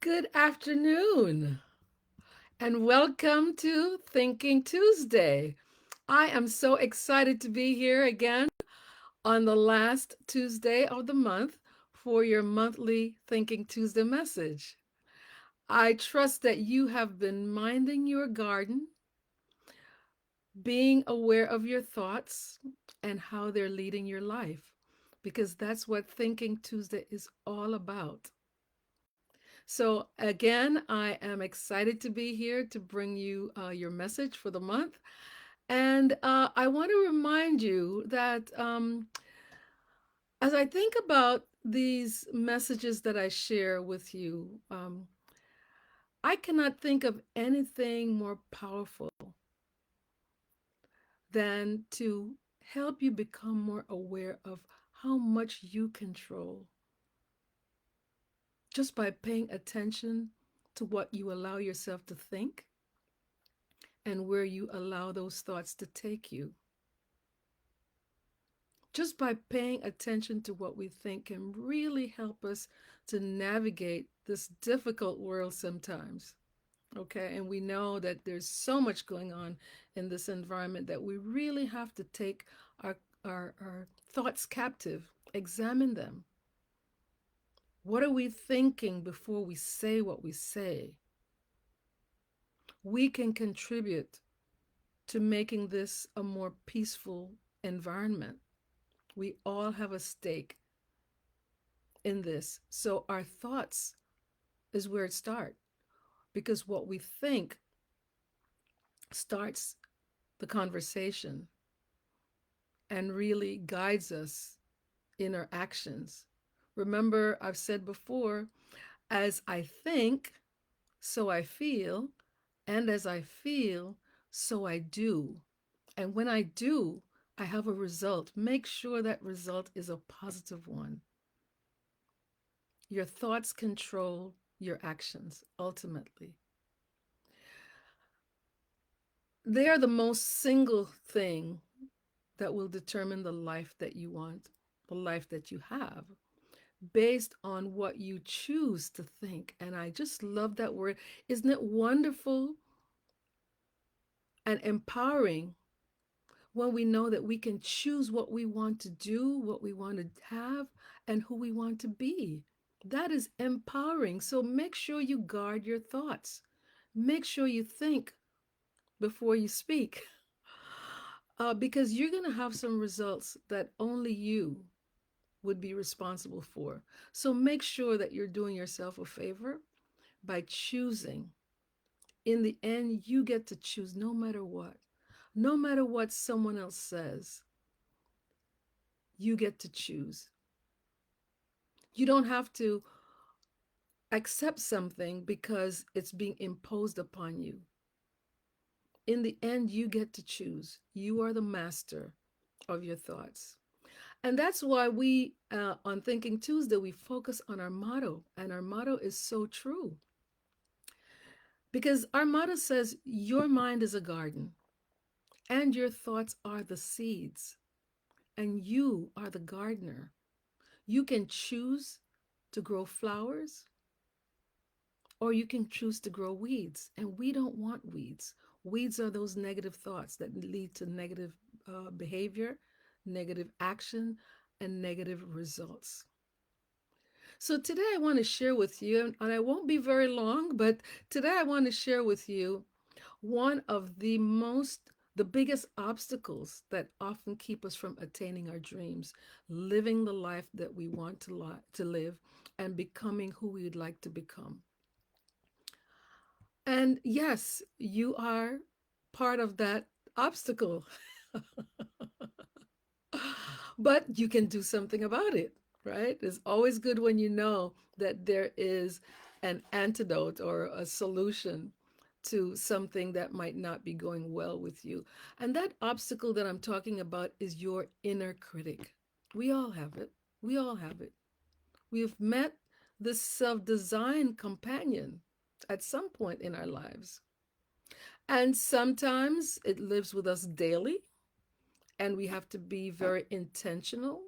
Good afternoon, and welcome to Thinking Tuesday. I am so excited to be here again on the last Tuesday of the month for your monthly Thinking Tuesday message. I trust that you have been minding your garden, being aware of your thoughts and how they're leading your life, because that's what Thinking Tuesday is all about. So, again, I am excited to be here to bring you your message for the month. And I want to remind you that as I think about these messages that I share with you, I cannot think of anything more powerful than to help you become more aware of how much you control just by paying attention to what you allow yourself to think and where you allow those thoughts to take you. Just by paying attention to what we think can really help us to navigate this difficult world sometimes. Okay, and we know that there's so much going on in this environment that we really have to take our, our thoughts captive, examine them. What are we thinking before we say what we say? We can contribute to making this a more peaceful environment. We all have a stake in this. So our thoughts is where it starts because what we think starts the conversation and really guides us in our actions. Remember, I've said before, as I think, so I feel, and as I feel, so I do. And when I do, I have a result. Make sure that result is a positive one. Your thoughts control your actions ultimately. They are the most single thing that will determine the life that you want, the life that you have, based on what you choose to think. And I just love that word. Isn't it wonderful and empowering when we know that we can choose what we want to do, what we want to have, and who we want to be? That is empowering. So make sure you guard your thoughts. Make sure you think before you speak, because you're going to have some results that only you would be responsible for. So make sure that you're doing yourself a favor by choosing. In the end, you get to choose no matter what. No matter what someone else says, you get to choose. You don't have to accept something because it's being imposed upon you. In the end, you get to choose. You are the master of your thoughts. And that's why on Thinking Tuesday, we focus on our motto. And our motto is so true. Because our motto says, your mind is a garden, and your thoughts are the seeds, and you are the gardener. You can choose to grow flowers, or you can choose to grow weeds. And we don't want weeds. Weeds are those negative thoughts that lead to negative behavior, negative action, and negative results. So today I want to share with you, and I won't be very long, but today I want to share with you one of the biggest obstacles that often keep us from attaining our dreams, living the life that we want to live, and becoming who we'd like to become. And yes, you are part of that obstacle, but you can do something about it, right? It's always good when you know that there is an antidote or a solution to something that might not be going well with you. And that obstacle that I'm talking about is your inner critic. We all have it. We all have it. We've met this self designed companion at some point in our lives. And sometimes it lives with us daily, and we have to be very intentional,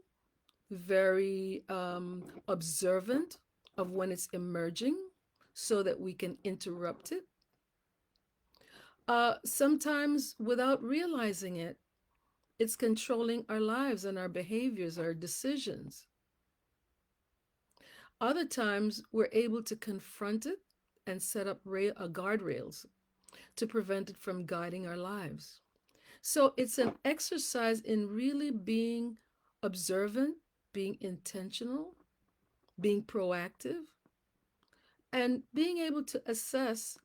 very observant of when it's emerging, so that we can interrupt it, sometimes without realizing it. It's controlling our lives and our behaviors, our decisions. Other times, we're able to confront it and set up guardrails to prevent it from guiding our lives. So it's an exercise in really being observant, being intentional, being proactive, and being able to assess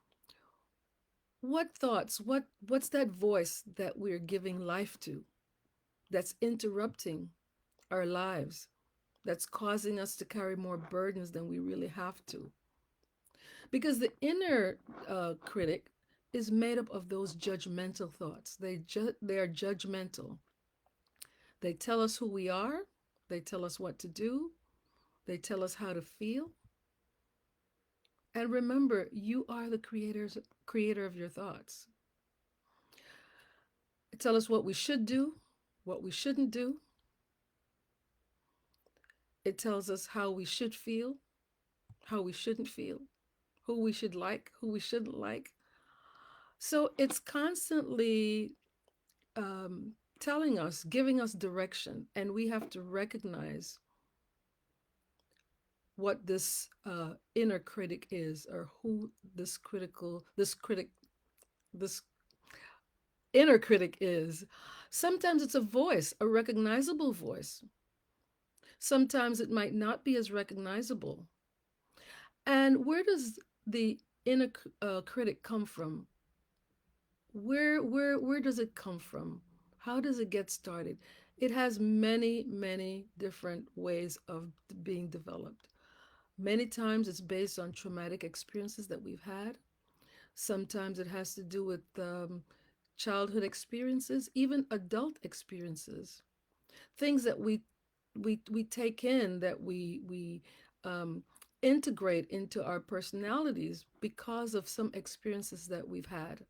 what thoughts, what's that voice that we're giving life to that's interrupting our lives, that's causing us to carry more burdens than we really have to. Because the inner critic is made up of those judgmental thoughts. They are judgmental. They tell us who we are. They tell us what to do. They tell us how to feel. And remember, you are the creator of your thoughts. They tell us what we should do, what we shouldn't do. It tells us how we should feel, how we shouldn't feel, who we should like, who we shouldn't like. So it's constantly telling us, giving us direction, and we have to recognize what this inner critic is, or who this inner critic is. Sometimes it's a voice, a recognizable voice. Sometimes it might not be as recognizable. And where does the inner critic come from? Where does it come from? How does it get started? It has many different ways of being developed. Many times it's based on traumatic experiences that we've had. Sometimes it has to do with childhood experiences, even adult experiences, things that we take in, that we um, integrate into our personalities because of some experiences that we've had.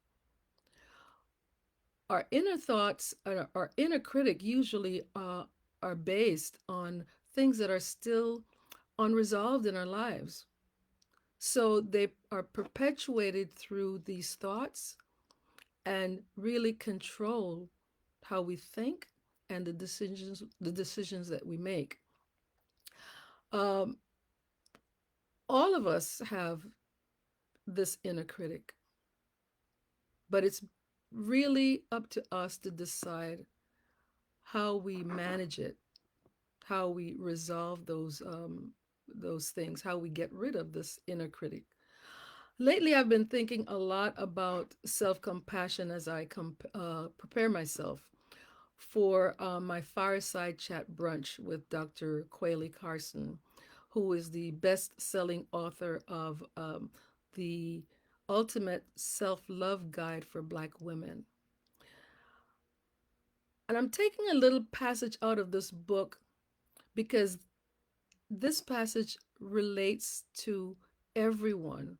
Our inner thoughts, our inner critic, usually are based on things that are still unresolved in our lives. So they are perpetuated through these thoughts and really control how we think and the decisions that we make. Um, all of us have this inner critic, but it's really up to us to decide how we manage it, how we resolve those things, how we get rid of this inner critic. Lately, I've been thinking a lot about self compassion as I prepare myself for my fireside chat brunch with Dr. Quayle Carson, who is the best selling author of The Ultimate Self Love Guide for Black Women. And I'm taking a little passage out of this book because this passage relates to everyone.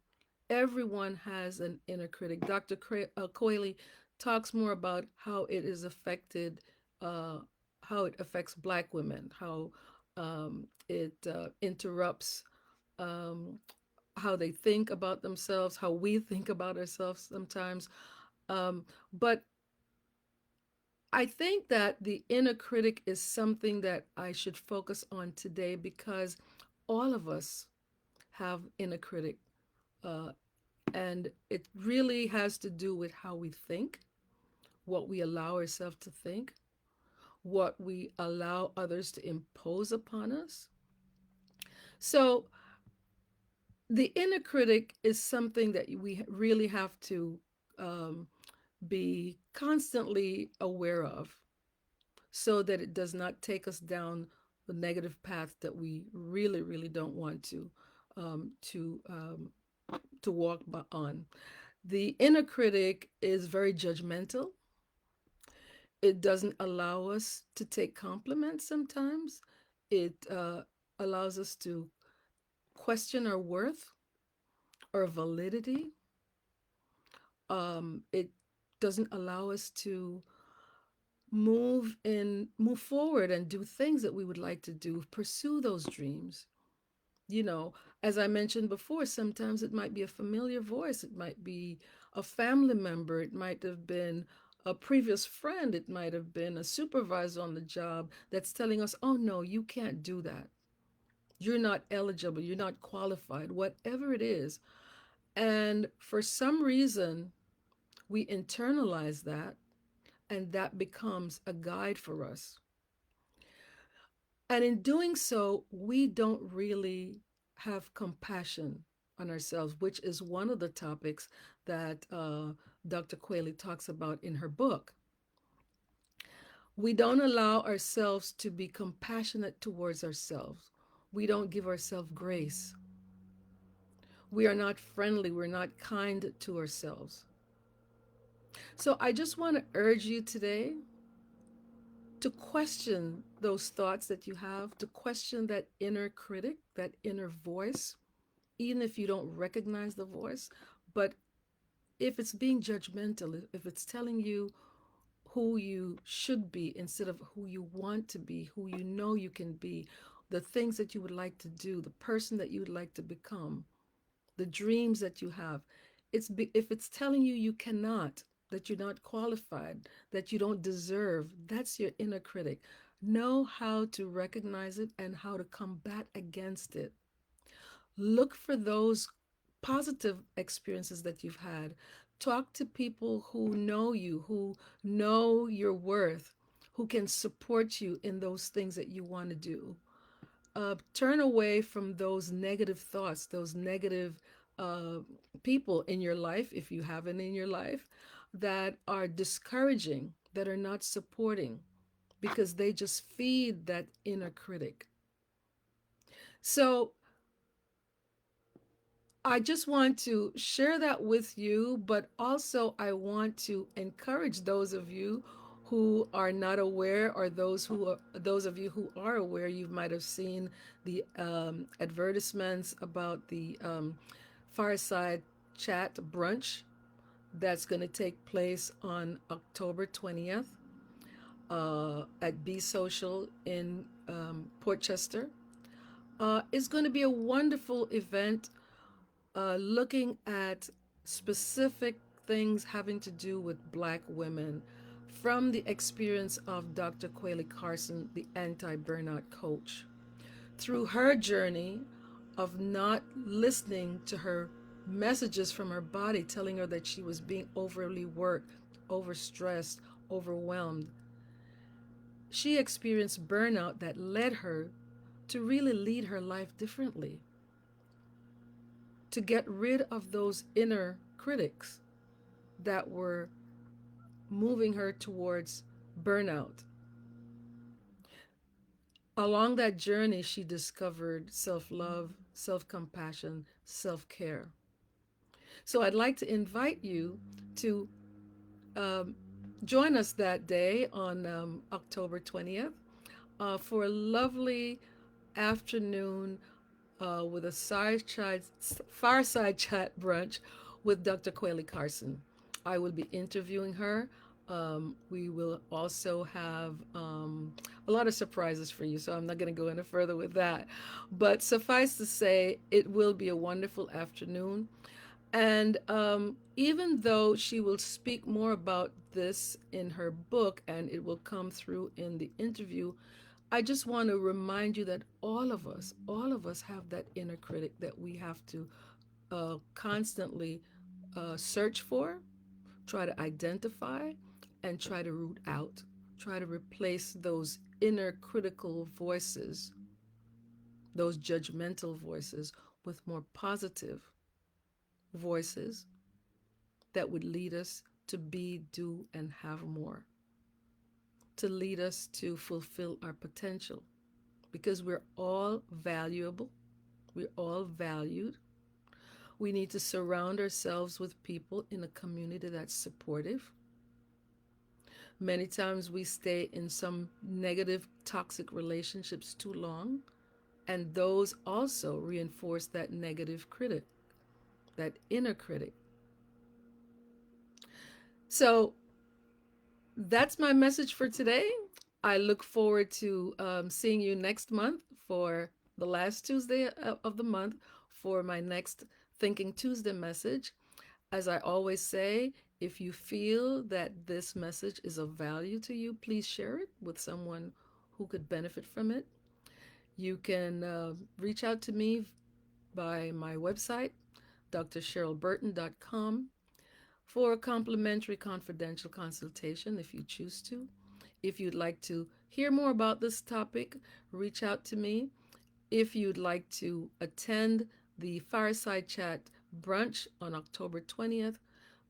Everyone has an inner critic. Dr. Coyley talks more about how it is affected, uh, how it affects Black women, how it interrupts um, how they think about themselves, how we think about ourselves sometimes. But I think that the inner critic is something that I should focus on today because all of us have inner critic, uh, and it really has to do with how we think, what we allow ourselves to think, what we allow others to impose upon us. So the inner critic is something that we really have to um, be constantly aware of, so that it does not take us down the negative path that we really don't want um, to um, to walk on. The inner critic is very judgmental. It doesn't allow us to take compliments sometimes. It allows us to question our worth or validity. It doesn't allow us to move forward and do things that we would like to do, pursue those dreams, you know. As I mentioned before, sometimes it might be a familiar voice, it might be a family member, it might have been a previous friend, it might have been a supervisor on the job that's telling us, oh no, you can't do that. You're not eligible, you're not qualified, whatever it is. And for some reason, we internalize that, and that becomes a guide for us. And in doing so, we don't really have compassion on ourselves, which is one of the topics that Dr. Quayle talks about in her book. We don't allow ourselves to be compassionate towards ourselves. We don't give ourselves grace. We are not friendly. We're not kind to ourselves. So I just want to urge you today to question those thoughts that you have, to question that inner critic, that inner voice, even if you don't recognize the voice. But if it's being judgmental, if it's telling you who you should be instead of who you want to be, who you know you can be, the things that you would like to do, the person that you would like to become, the dreams that you have, if it's telling you you cannot, that you're not qualified, that you don't deserve, that's your inner critic. Know how to recognize it and how to combat against it. Look for those positive experiences that you've had. Talk to people who know you, who know your worth, who can support you in those things that you want to do. Turn away from those negative thoughts, those negative uh, people in your life, if you have any in your life, that are discouraging, that are not supporting, because they just feed that inner critic. So I just want to share that with you, but also I want to encourage those of you who are not aware, or those of you who are aware. You might have seen the advertisements about the fireside chat brunch that's going to take place on October 20th at Be Social in Portchester. It's going to be a wonderful event looking at specific things having to do with Black women from the experience of Dr. Quayle Carson, the anti burnout coach. Through her journey of not listening to her messages from her body telling her that she was being overly worked, overstressed, overwhelmed, she experienced burnout that led her to really lead her life differently, to get rid of those inner critics that were moving her towards burnout. Along that journey, she discovered self love, self compassion, self care. So I'd like to invite you to um, join us that day on October 20th for a lovely afternoon with a fireside chat brunch with Dr. Quayle Carson. I will be interviewing her. We will also have a lot of surprises for you, so I'm not going to go any further with that. But suffice to say, it will be a wonderful afternoon. And even though she will speak more about this in her book and it will come through in the interview, I just want to remind you that all of us have that inner critic that we have to constantly search for, try to identify, and try to root out, try to replace those inner critical voices, those judgmental voices, with more positive voices that would lead us to be, do, and have more, to lead us to fulfill our potential, because we're all valuable, we're all valued. We need to surround ourselves with people in a community that's supportive. Many times we stay in some negative, toxic relationships too long, and those also reinforce that negative critic, that inner critic. So that's my message for today. I look forward to seeing you next month for the last Tuesday of the month for my next Thinking Tuesday message. As I always say, if you feel that this message is of value to you, please share it with someone who could benefit from it. You can reach out to me by my website, drcherylburton.com, for a complimentary confidential consultation if you choose to. If you'd like to hear more about this topic, reach out to me. If you'd like to attend the Fireside Chat brunch on October 20th,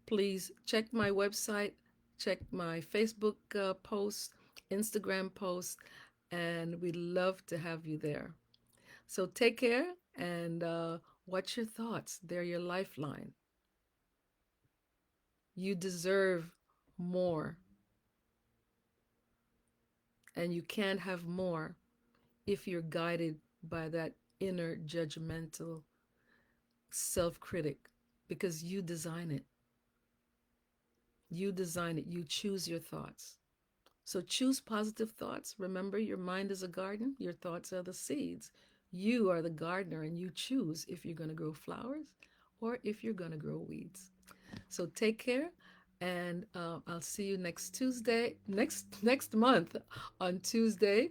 please check my website, check my Facebook post, Instagram post, and we'd love to have you there. So take care and what's your thoughts? They're your lifeline. You deserve more, and you can't have more if you're guided by that inner judgmental self critic because you design it. You design it. You choose your thoughts. So choose positive thoughts. Remember, your mind is a garden, your thoughts are the seeds. You are the gardener, and you choose if you're going to grow flowers or if you're going to grow weeds. So take care, and I'll see you next Tuesday, next month on Tuesday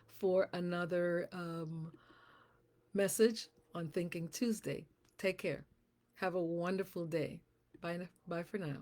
for another message on Thinking Tuesday. Take care. Have a wonderful day. Bye for now.